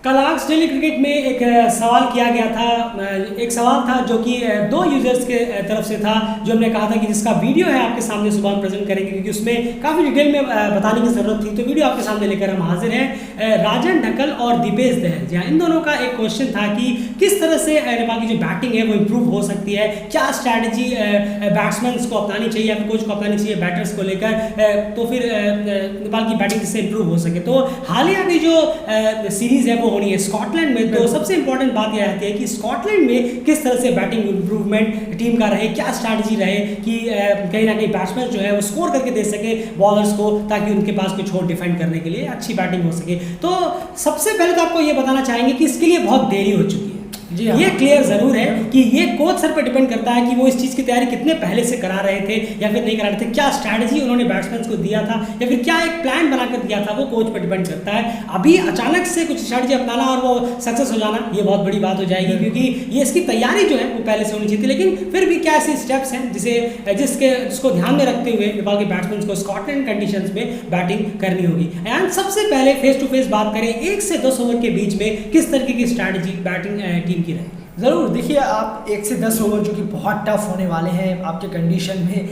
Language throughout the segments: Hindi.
कल आज डेली क्रिकेट में एक सवाल किया गया था। एक सवाल था जो कि दो यूजर्स के तरफ से था, जो हमने कहा था कि जिसका वीडियो है आपके सामने सुबह हम प्रेजेंट करेंगे, क्योंकि उसमें काफ़ी डिटेल में बताने की ज़रूरत थी। तो वीडियो आपके सामने लेकर हम हाजिर हैं। राजन ढक्कल और दीपेश दहल, जहाँ इन दोनों का एक क्वेश्चन था कि किस तरह से नेपाल की जो बैटिंग है वो इम्प्रूव हो सकती है, क्या स्ट्रैटेजी बैट्समैन को अपनानी चाहिए या फिर कोच को अपनानी चाहिए बैटर्स को लेकर, तो फिर नेपाल की बैटिंग जिससे इम्प्रूव हो सके। तो हालिया की जो सीरीज़ है वो होनी है स्कॉटलैंड में। तो सबसे इंपॉर्टेंट बात यह रहती है कि स्कॉटलैंड में किस तरह से बैटिंग इंप्रूवमेंट टीम का रहे, क्या स्ट्रैटेजी रहे कि कहीं ना कहीं बैट्समैन जो है वो स्कोर करके दे सके बॉलर्स को, ताकि उनके पास कुछ और डिफेंड करने के लिए अच्छी बैटिंग हो सके। तो सबसे पहले तो आपको ये बताना चाहेंगे कि इसके लिए बहुत देरी हो चुकी है। जी हाँ। ये क्लियर जरूर है कि ये कोच सर पर डिपेंड करता है कि वो इस चीज़ की तैयारी कितने पहले से करा रहे थे या फिर नहीं करा रहे थे, क्या स्ट्रैटेजी उन्होंने बैट्समैन को दिया था या फिर क्या एक प्लान बनाकर दिया था, वो कोच पर डिपेंड करता है। अभी अचानक से कुछ स्ट्रैटेजी अपनाना और वो सक्सेस हो जाना, ये बहुत बड़ी बात हो जाएगी, क्योंकि ये इसकी तैयारी जो है वो पहले से होनी चाहिए थी। लेकिन फिर भी क्या ऐसे स्टेप्स हैं जिसको ध्यान में रखते हुए नेपाल के बैट्समैन को स्कॉटलैंड कंडीशंस में बैटिंग करनी होगी। एंड सबसे पहले फेस टू फेस बात करें, 1 से 10 ओवर के बीच में किस तरीके की स्ट्रैटेजी बैटिंग टीम की रहेगी। ज़रूर देखिए, आप 1 से 10 ओवर जो कि बहुत टफ होने वाले हैं आपके कंडीशन में,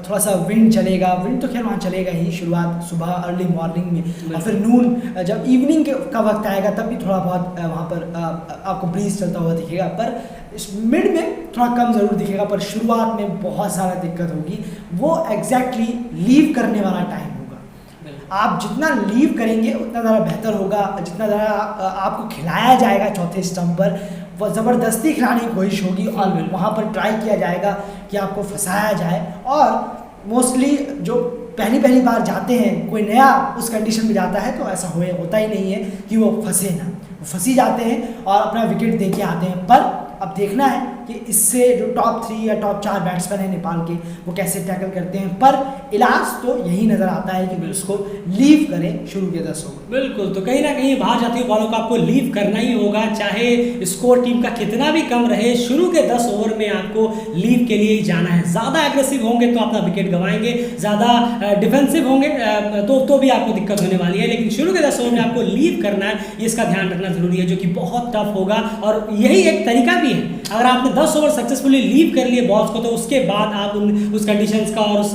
थोड़ा सा विंड चलेगा। विंड तो खैर वहाँ चलेगा ही, शुरुआत सुबह अर्ली मॉर्निंग में, और फिर नून जब इवनिंग का वक्त आएगा तब भी थोड़ा बहुत वहाँ पर आपको ब्रीज चलता हुआ दिखेगा, पर इस मिड में थोड़ा कम ज़रूर दिखेगा। पर शुरुआत में बहुत ज़्यादा दिक्कत होगी। वो एग्जैक्टली लीव करने वाला टाइम होगा। आप जितना लीव करेंगे उतना ज़्यादा बेहतर होगा। जितना ज़्यादा आपको खिलाया जाएगा चौथे स्टंप पर, वो ज़बरदस्ती खिलाने की कोशिश होगी और वहाँ पर ट्राई किया जाएगा कि आपको फंसाया जाए। और मोस्टली जो पहली बार जाते हैं, कोई नया उस कंडीशन में जाता है, तो ऐसा होता ही नहीं है कि वो फंसे ना, वो फंसी जाते हैं और अपना विकेट दे के आते हैं। पर अब देखना है कि इससे जो टॉप 3 या टॉप 4 बैट्समैन हैं नेपाल के, वो कैसे टैकल करते हैं। पर इलाज तो यही नज़र आता है कि उसको लीव करें शुरू के 10 ओवर। बिल्कुल, तो कहीं ना कहीं बाहर जाती हुई बॉलों को आपको लीव करना ही होगा, चाहे स्कोर टीम का कितना भी कम रहे। शुरू के 10 ओवर में आपको लीव के लिए ही जाना है। ज़्यादा एग्रेसिव होंगे तो अपना विकेट गंवाएंगे, ज़्यादा डिफेंसिव होंगे तो भी आपको दिक्कत होने वाली है। लेकिन शुरू के 10 ओवर में आपको लीव करना है, इसका ध्यान रखना जरूरी है, जो कि बहुत टफ होगा। और यही एक तरीका भी है, अगर आपने 10 ओवर सक्सेसफुली लीव कर लिए बॉल्स को, तो उसके बाद आप उस कंडीशंस का और उस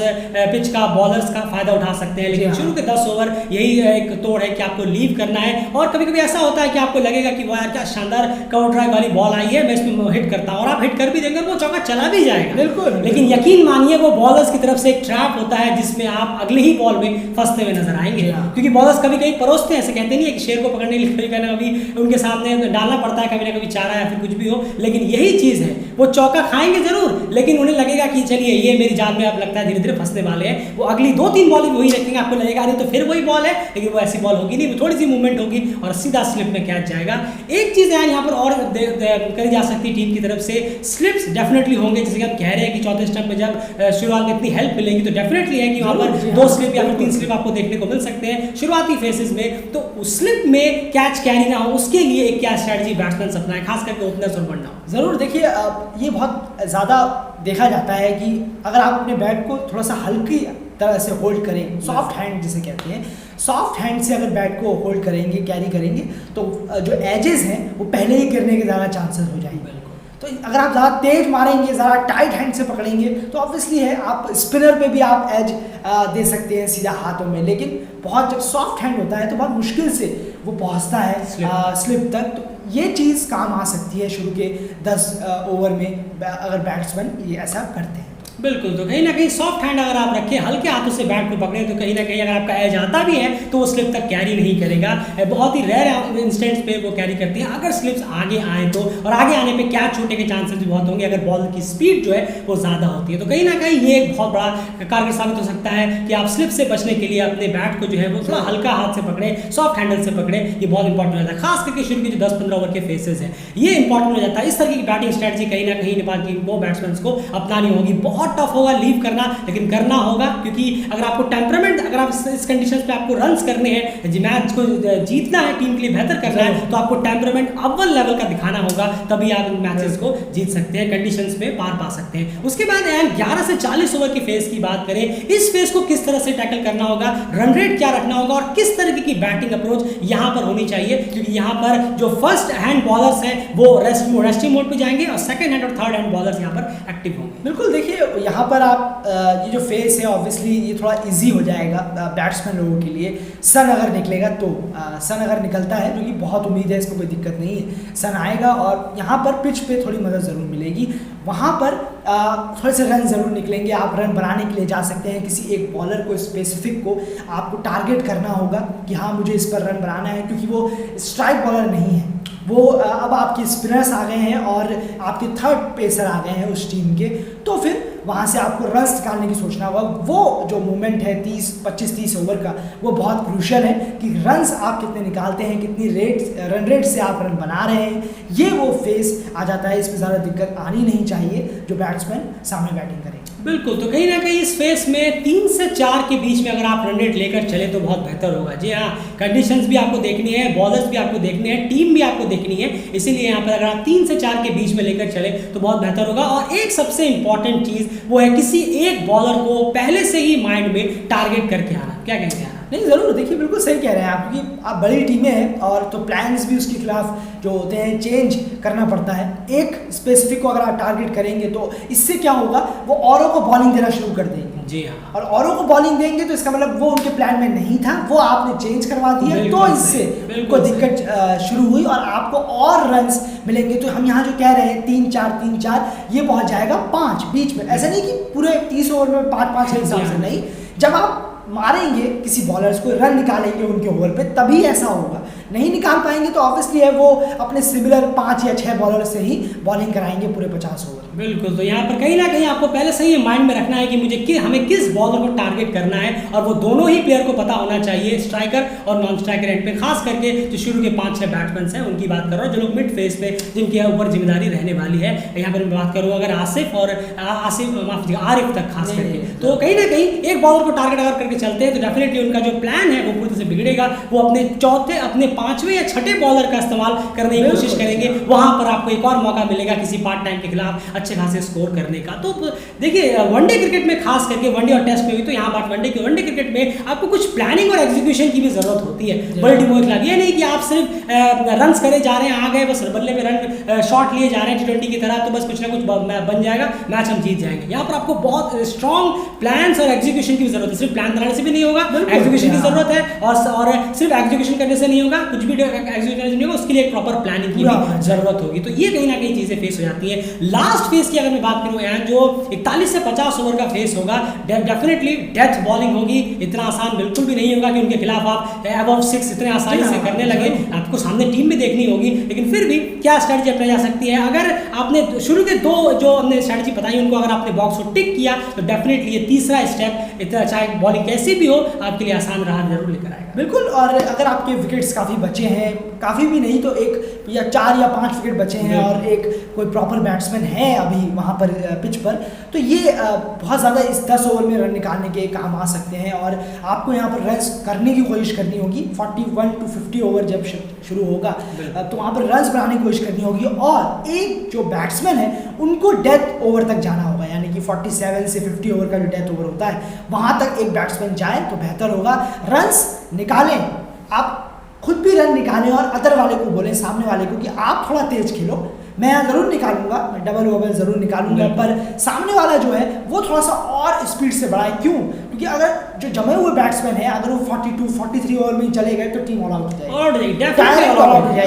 पिच का, बॉलर्स का फायदा उठा सकते हैं। लेकिन शुरू के 10 ओवर यही एक तोड़ है कि आपको लीव करना है। और कभी कभी ऐसा होता है कि आपको लगेगा कि वाह क्या शानदार कवर ड्राइव वाली बॉल आई है, मैं इसमें हिट करता हूँ, और आप हिट कर भी देंगे, वो चौका चला भी जाएगा। बिल्कुल। लेकिन यकीन मानिए वो बॉलर्स की तरफ से एक ट्रैप होता है, जिसमें आप अगले ही बॉल में फंसते हुए नजर आएंगे। क्योंकि बॉलर्स कभी कभी परोसते हैं, ऐसे कहते नहीं है कि शेर को पकड़ने के लिए कभी उनके सामने डालना पड़ता है, कभी ना कभी चारा या फिर कुछ भी हो। लेकिन यही चीज़ है, वो चौका खाएंगे जरूर, लेकिन उन्हें लगेगा कि चलिए ये मेरी जाल में अब लगता है धीरे धीरे फंसने वाले हैं। वो अगली 2-3 बॉल भी वही रखेंगे, आपको लगेगा अरे तो फिर वही बॉल है, लेकिन वो ऐसी बॉल होगी नहीं, वो थोड़ी सी मूवमेंट होगी और सीधा स्लिप में कैच जाएगा। एक चीज़ यहाँ पर और करी जा सकती है टीम की तरफ से, स्लिप्स डेफिनेटली होंगे। जैसे कि हम कह रहे हैं कि चौथे स्टंप में जब शुरुआत में इतनी हेल्प मिलेगी, तो डेफिनेटली है कि वहाँ पर 2 स्लिप या फिर 3 स्लिप आपको देखने को मिल सकते हैं शुरुआती फेसेस में। तो उस स्लिप में कैच कैरी ना हो, उसके लिए क्या स्ट्रैटेजी बैट्समैन अपनाए, खास करके ओपनर्स और बनना हो। ज़रूर देखिए, ये बहुत ज़्यादा देखा जाता है कि अगर आप अपने बैट को थोड़ा सा हल्की तरह से होल्ड करें, सॉफ्ट हैंड जिसे कहते हैं, सॉफ्ट हैंड से अगर बैट को होल्ड करेंगे, कैरी करेंगे, तो जो एजेस हैं वो पहले ही गिरने के ज़्यादा चांसेस हो जाएंगे। तो अगर आप ज़्यादा तेज मारेंगे, ज़्यादा टाइट हैंड से पकड़ेंगे, तो ऑब्वियसली है आप स्पिनर पे भी आप एज दे सकते हैं सीधा हाथों में। लेकिन बहुत जब सॉफ्ट हैंड होता है तो बहुत मुश्किल से वो पहुंचता है स्लिप तक। तो ये चीज़ काम आ सकती है शुरू के 10 ओवर में, अगर बैट्समैन ये ऐसा करते हैं। बिल्कुल, तो कहीं ना कहीं सॉफ्ट हैंड अगर आप रखें, हल्के हाथों से बैट को पकड़ें, तो कहीं ना कहीं अगर आपका एज आता भी है तो वो स्लिप तक कैरी नहीं करेगा। बहुत ही रेयर इंस्टेंट्स पे वो कैरी करती है। अगर स्लिप्स आगे आए तो, और आगे आने पे कैच छूटने के चांसेस भी बहुत होंगे अगर बॉल की स्पीड जो है वो ज़्यादा होती है। तो कहीं ना कहीं ये एक बहुत बड़ा कारगर साबित हो सकता है कि आप स्लिप से बचने के लिए अपने बैट को जो है वो थोड़ा हल्का हाथ से पकड़ें, सॉफ्ट हैंडल से पकड़ें। ये बहुत इंपॉर्टेंट हो जाता है, खास करके शुरू के जो 10-15 ओवर के फेसेस हैं, ये इंपॉर्टेंट हो जाता है। इस तरह की बैटिंग स्ट्रैटेजी कहीं ना कहीं नेपाल की वो बैट्समैन को अपनानी होगी। बहुत बहुत टफ होगा लीव करना, लेकिन करना होगा, क्योंकि अगर आपको टेम्परामेंट, अगर आप इस कंडीशंस पे आपको रन्स करने हैं, मैच को जीतना है, टीम के लिए बेहतर करना है, तो आपको टेम्परामेंट अव्वल लेवल का दिखाना होगा, तभी आप इन मैचेस को जीत सकते हैं, कंडीशंस में पार पा सकते हैं। उसके बाद 11 से 40 ओवर की फेज की बात करें, इस फेज को किस तरह से टैकल करना होगा, रन रेट क्या रखना होगा और किस तरीके की बैटिंग अप्रोच यहाँ पर होनी चाहिए, क्योंकि यहाँ पर जो फर्स्ट हैंड बॉलर्स हैं वो रेस्टिंग मोड पे जाएंगे और सेकंड हैंड और थर्ड हैंड बॉलर्स यहाँ पर एक्टिव होंगे। बिल्कुल, देखिए यहाँ पर आप ये जो फेस है ऑब्वियसली ये थोड़ा इजी हो जाएगा बैट्समैन लोगों के लिए। सन अगर निकलेगा तो सन अगर निकलता है, जो कि बहुत उम्मीद है, इसको कोई दिक्कत नहीं है, सन आएगा और यहाँ पर पिच पे थोड़ी मदद ज़रूर मिलेगी, वहाँ पर थोड़े से रन ज़रूर निकलेंगे। आप रन बनाने के लिए जा सकते हैं, किसी एक बॉलर को स्पेसिफिक को आपको टारगेट करना होगा कि हाँ मुझे इस पर रन बनाना है, क्योंकि वो स्ट्राइक बॉलर नहीं है, वो अब आपके स्पिनर्स आ गए हैं और आपके थर्ड पेसर आ गए हैं उस टीम के, तो फिर वहाँ से आपको रन्स निकालने की सोचना होगा। वो जो मूवमेंट है 25-30 ओवर का, वो बहुत क्रूशियल है कि रन्स आप कितने निकालते हैं, कितनी रन रेट से आप रन बना रहे हैं, ये वो फेस आ जाता है। इसमें ज़्यादा दिक्कत आनी नहीं चाहिए जो बैट्समैन सामने बैटिंग करें। बिल्कुल, तो कहीं ना कहीं इस फेस में 3 से 4 के बीच में अगर आप रन रेट लेकर चले तो बहुत बेहतर होगा। जी हाँ, कंडीशंस भी आपको देखनी है, बॉलर्स भी आपको देखने हैं, टीम भी आपको देखनी है, इसीलिए यहाँ पर अगर आप 3 से 4 के बीच में लेकर चले तो बहुत बेहतर होगा। और एक सबसे इंपॉर्टेंट चीज़ वो है किसी एक बॉलर को पहले से ही माइंड में टारगेट करके आना। क्या कहते हैं? नहीं, ज़रूर, देखिए बिल्कुल सही कह रहे हैं आप, क्योंकि आप बड़ी टीमें हैं और तो प्लान्स भी उसके खिलाफ जो होते हैं चेंज करना पड़ता है। एक स्पेसिफिक को अगर आप टारगेट करेंगे तो इससे क्या होगा, वो औरों को बॉलिंग देना शुरू कर देंगे। जी हाँ, और औरों को बॉलिंग देंगे तो इसका मतलब वो उनके प्लान में नहीं था, वो आपने चेंज करवा दिया, तो इससे उनको दिक्कत शुरू हुई और आपको और रन्स मिलेंगे। तो हम यहाँ जो कह रहे हैं 3-4 ये पहुँच जाएगा 5 बीच में। ऐसा नहीं कि पूरे 30 ओवर में 5-5 के हिसाब से नहीं, जब आप मारेंगे किसी बॉलर्स को, रन निकालेंगे उनके ओवर पे, तभी ऐसा होगा। नहीं निकाल पाएंगे तो ऑब्वियसली है वो अपने सिमिलर 5 या 6 बॉलर से ही बॉलिंग कराएंगे पूरे 50 ओवर। बिल्कुल, तो यहाँ पर कहीं ना कहीं आपको पहले से ही माइंड में रखना है कि मुझे हमें किस बॉलर को टारगेट करना है, और वो दोनों ही प्लेयर को पता होना चाहिए, स्ट्राइकर और नॉन स्ट्राइकर एंड पे। खास करके जो शुरू के 5-6 बैट्समैन हैं उनकी बात कर रहा हूँ, जो लोग मिड फेज पे जिनके ऊपर जिम्मेदारी रहने वाली है। यहाँ पर मैं बात करूँ अगर आसिफ और आरिफ तक खास करके, तो कहीं ना कहीं एक बॉलर को टारगेट अगर करके चलते हैं तो डेफिनेटली उनका जो प्लान है वो पूरी तरह से बिगड़ेगा। वो अपने 5वें या 6ठे बॉलर का इस्तेमाल करने की कोशिश करेंगे, वहां पर आपको एक और मौका मिलेगा किसी पार्ट टाइम के खिलाफ अच्छे खासे स्कोर करने का। तो देखिए वनडे क्रिकेट में, खास करके वनडे और टेस्ट में भी, तो यहाँ बात वनडे क्रिकेट में आपको कुछ प्लानिंग और एग्जीक्यूशन की भी जरूरत होती है बड़ी टीमों के खिलाफ। ये नहीं कि आप सिर्फ रन करे जा रहे हैं, आ गए बस बल्ले में रन शॉट लिए जा रहे हैं T20 की तरह, तो बस कुछ ना कुछ बन जाएगा, मैच हम जीत जाएंगे। यहाँ पर आपको बहुत स्ट्रॉन्ग प्लान्स और एग्जीक्यूशन की जरूरत है। सिर्फ प्लान बनाने से भी नहीं होगा, एग्जीक्यूशन की जरूरत है, और सिर्फ एग्जीक्यूशन करने से नहीं होगा, कुछ भी एग्जीक्यूशन नहीं होगा, उसके लिए एक प्रॉपर प्लानिंग की भी जरूरत होगी। तो ये कहीं ना कहीं चीजें फेस हो जाती है। लास्ट फेज की अगर मैं बात करूं, यहाँ जो 41 से 50 ओवर का फेस होगा, डेफिनेटली डेथ बॉलिंग होगी। इतना आसान बिल्कुल भी नहीं होगा कि उनके खिलाफ आप अबव 6 इतने आसानी से करने लगे। आपको सामने टीम भी देखनी होगी, लेकिन फिर भी क्या स्ट्रेटजी अपनाई जा सकती है? अगर आपने शुरू के 2 जो हमने स्ट्रेटजी बताई उनको अगर आपने बॉक्स को टिक किया तो डेफिनेटली ये तीसरा स्टेप, इतना चाहे बॉलिंग कैसी भी हो, आपके लिए आसान राह जरूर लेकर आएगा। बिल्कुल, और अगर आपके विकेट्स काफ़ी बचे हैं, काफ़ी भी नहीं तो 1 या 4 या 5 विकेट बचे हैं और एक कोई प्रॉपर बैट्समैन है अभी वहाँ पर पिच पर, तो ये बहुत ज़्यादा इस 10 ओवर में रन निकालने के काम आ सकते हैं। और आपको यहाँ पर रन्स करने की कोशिश करनी होगी। 41 to 50 ओवर जब शुरू होगा तो वहाँ पर रन्स बनाने की कोशिश करनी होगी, और एक जो बैट्समैन है उनको डेथ ओवर तक जाना होगा, यानी कि 47 से 50 ओवर का जो डेथ ओवर होता है वहाँ तक एक बैट्समैन जाए तो बेहतर होगा। रन्स निकालें, आप खुद भी रन निकालें और अदर वाले को बोलें, सामने वाले को, कि आप थोड़ा तेज खेलो, मैं यहाँ ज़रूर निकालूंगा, मैं डबल ओवर ज़रूर निकालूंगा, पर सामने वाला जो है वो थोड़ा सा और स्पीड से बढ़ाए। क्यों? क्योंकि अगर जो जमे हुए बैट्समैन है अगर वो 42-43 ओवर में चले गए तो टीम ऑल आउट हो जाएगी। और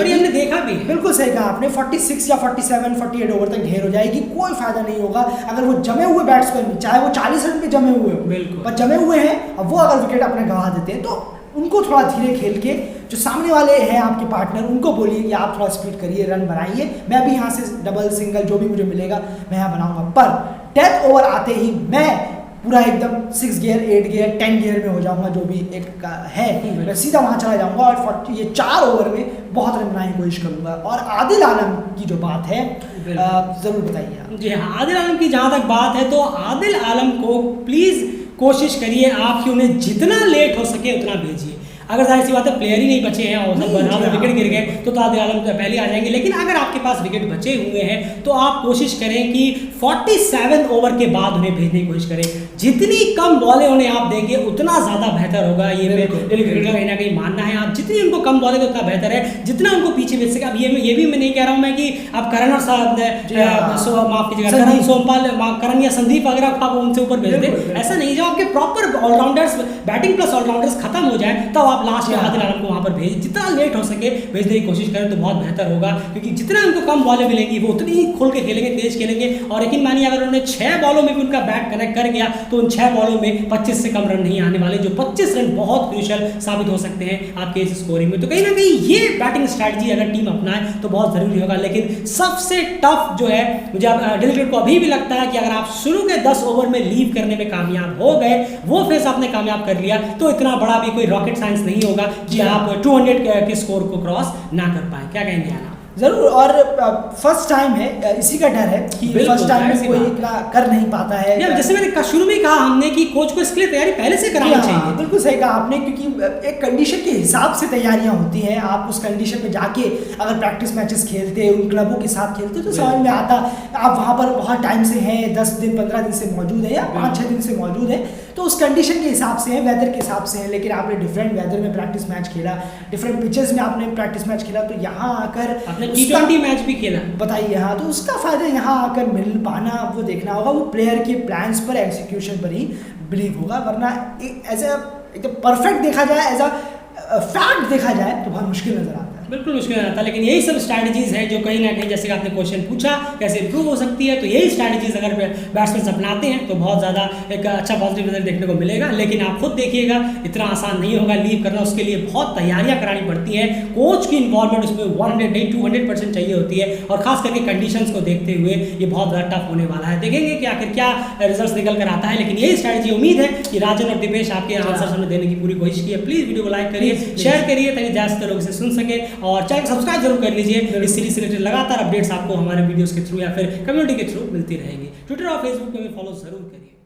ये हमने देखा भी है। बिल्कुल सही कहा आपने, 46 या 47-48 ओवर तक ढेर हो जाएगी, कोई फायदा नहीं होगा अगर वो जमे हुए बैट्समैन, चाहे वो 40 रन पे जमे हुए हो, पर जमे हुए हैं, अब वो अगर विकेट अपने गंवा देते हैं तो उनको थोड़ा धीरे खेल के, जो सामने वाले हैं आपके पार्टनर, उनको बोलिए कि आप थोड़ा स्पीड करिए, रन बनाइए, मैं भी यहाँ से डबल सिंगल जो भी मुझे मिलेगा मैं यहाँ बनाऊंगा। पर डेथ ओवर आते ही मैं पूरा एकदम 6 गियर 8 गियर 10 गियर में हो जाऊंगा, जो भी एक है मैं सीधा वहाँ चला जाऊंगा और ये 4 ओवर में बहुत रन बनाने की कोशिश करूंगा। और आदिल आलम की जो बात है ज़रूर बताइए आप। जी हाँ, आदिल आलम की जहाँ तक बात है तो आदिल आलम को प्लीज़ कोशिश करिए आप कि उन्हें जितना लेट हो सके उतना भेजिए। अगर जाहिर सी बात है प्लेयर ही नहीं बचे हैं और सब बरहाल में विकेट गिर गए तो आदिल आलम तो पहले आ जाएंगे, लेकिन अगर आपके पास विकेट बचे हुए हैं तो आप कोशिश करें कि 47 ओवर के बाद उन्हें भेजने की कोशिश करें। जितनी कम बॉलें उन्हें आप देंगे उतना ज़्यादा बेहतर होगा, ये डेली क्रिकेट का कहीं ना कहीं मानना है। आप जितनी उनको कम बॉलें उतना बेहतर है, जितना उनको पीछे भेज सके। अब ये भी मैं नहीं कह रहा हूँ मैं कि आप करण और माफ कीजिएगा सोमपाल करण या संदीप अगर आप उनसे ऊपर भेज दें, ऐसा नहीं। जब आपके proper allrounders batting plus allrounders खत्म हो जाए तब आप लास्ट में आदिल आलम को वहाँ पर भेज, जितना लेट हो सके भेजने की कोशिश करें तो बहुत बेहतर होगा, क्योंकि जितना उनको कम बॉलें मिलेंगी वो उतनी ही खोल के खेलेंगे, तेज खेलेंगे। और यकीन मानिए अगर उन्होंने 6 बॉलों में भी उनका बैट कनेक्ट कर गया तो उन 6 बॉलों में 25 से कम रन नहीं आने वाले, जो 25 रन बहुत क्रूशियल साबित हो सकते हैं आपके इस स्कोरिंग में। तो कहीं ना कहीं ये बैटिंग स्ट्रैटेजी अगर टीम अपनाए तो बहुत जरूरी होगा। लेकिन सबसे टफ जो है मुझे डेली क्रिकेट को अभी भी लगता है कि अगर आप शुरू के 10 ओवर में लीव करने में कामयाब हो गए, वो फेस आपने कामयाब कर लिया, तो इतना बड़ा भी कोई रॉकेट साइंस नहीं होगा कि आप 200 के स्कोर को क्रॉस ना कर पाए। क्या कहेंगे आना? ज़रूर। और फर्स्ट टाइम है, इसी का डर है कि फर्स्ट टाइम में कोई इतना कर नहीं पाता है। जैसे मैंने शुरू में कहा हमने कि कोच को इसके लिए तैयारी पहले से करानी चाहिए। बिल्कुल सही कहा आपने, क्योंकि एक कंडीशन के हिसाब से तैयारियां होती हैं। आप उस कंडीशन में जाके अगर प्रैक्टिस मैचेस खेलते, उन क्लबों के साथ खेलते तो समझ में आता। आप वहाँ पर बहुत टाइम से हैं, 10 दिन 15 दिन से मौजूद है या 5-6 दिन से मौजूद है, तो उस कंडीशन के हिसाब से है, वेदर के हिसाब से है। लेकिन आपने डिफरेंट वेदर में प्रैक्टिस मैच खेला, डिफरेंट पिचेस में आपने प्रैक्टिस मैच खेला, तो यहाँ आकर T20 मैच भी खेला, बताइए। हाँ, तो उसका फायदा यहाँ आकर मिल पाना वो देखना होगा, वो प्लेयर के प्लान्स पर एक्सिक्यूशन पर ही बिलीव होगा। वरना एज ए परफेक्ट देखा जाए, एज अ फैक्ट देखा जाए तो बहुत मुश्किल नजर आता है। बिल्कुल मुश्किल आता है। लेकिन यही सब स्ट्रैटेजीज हैं जो कहीं ना कहीं, जैसे कि आपने क्वेश्चन पूछा कैसे इंप्रूव हो सकती है, तो यही स्ट्रैटेजीज अगर बैट्समैन अपनाते हैं तो बहुत ज़्यादा एक अच्छा पॉजिटिव रिजल्ट देखने को मिलेगा। लेकिन आप खुद देखिएगा इतना आसान नहीं होगा लीव करना, उसके लिए बहुत तैयारियां करानी पड़ती हैं। कोच की इन्वॉल्वमेंट उसमें 100 नहीं 200% चाहिए होती है, और खास करके कंडीशंस को देखते हुए ये बहुत ज़्यादा टफ होने वाला है। देखेंगे कि आखिर क्या रिजल्ट निकल कर आता है। लेकिन यही स्ट्रैटेजी, उम्मीद है कि राजन और दिपेश आपके आंसर हमें देने की पूरी कोशिश की है। प्लीज़ वीडियो को लाइक करिए, शेयर करिए ताकि ज़्यादा लोग इसे सुन सके, और चैनल को सब्सक्राइब जरूर कर लीजिए। इस सीरीज से रिलेटेड लगातार अपडेट्स आपको हमारे वीडियोस के थ्रू या फिर कम्युनिटी के थ्रू मिलती रहेंगी। ट्विटर और फेसबुक पे भी फॉलो जरूर करिए।